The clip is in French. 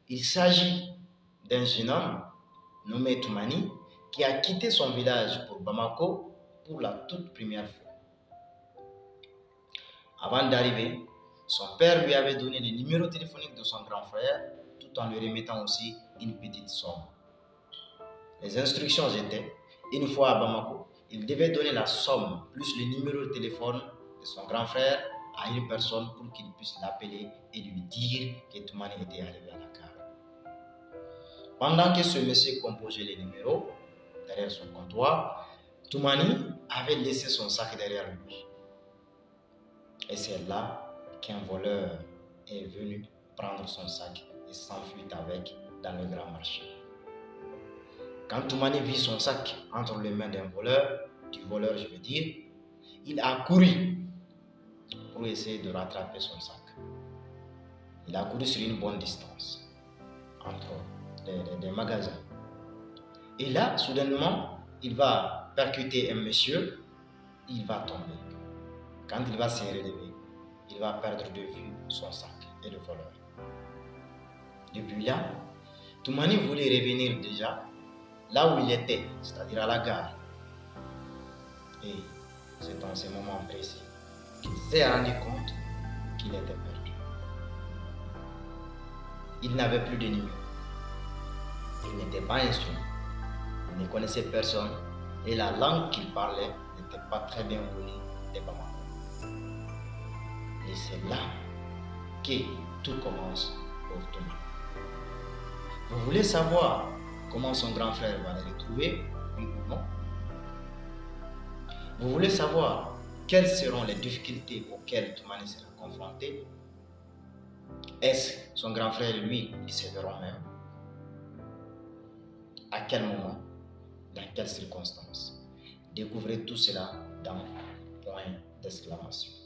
Il s'agit d'un jeune homme nommé Toumani qui a quitté son village pour Bamako pour la toute première fois. Avant d'arriver, son père lui avait donné le numéro téléphonique de son grand frère tout en lui remettant aussi une petite somme. Les instructions étaient, une fois à Bamako, il devait donner la somme plus le numéro de téléphone de son grand frère à une personne pour qu'il puisse l'appeler et lui dire que Toumani était arrivé à Dakar. Pendant que ce monsieur composait les numéros derrière son comptoir, Toumani avait laissé son sac derrière lui. Et c'est là qu'un voleur est venu prendre son sac et s'enfuir avec dans le grand marché. Quand Toumani vit son sac entre les mains d'un voleur, du voleur je veux dire, il a couru pour essayer de rattraper son sac. Il a couru sur une bonne distance entre des magasins. Et là, soudainement, il va percuter un monsieur, il va tomber. Quand il va se relever, il va perdre de vue son sac et le voleur. Depuis là, Toumani voulait revenir déjà là où il était, c'est-à-dire à la gare. Et c'est dans ce moment précis qu'il s'est rendu compte qu'il était perdu. Il n'avait plus de numéro. Il n'était pas instruit. Il ne connaissait personne et la langue qu'il parlait n'était pas très bien connue des Bamako. Et c'est là que tout commence pour Toumani. Vous voulez savoir comment son grand frère va le retrouver, oui ou non? Vous voulez savoir quelles seront les difficultés auxquelles Toumani sera confronté? Est-ce son grand frère et lui, ils se verront même? À quel moment? Dans quelles circonstances? Découvrez tout cela dans Point d'exclamation.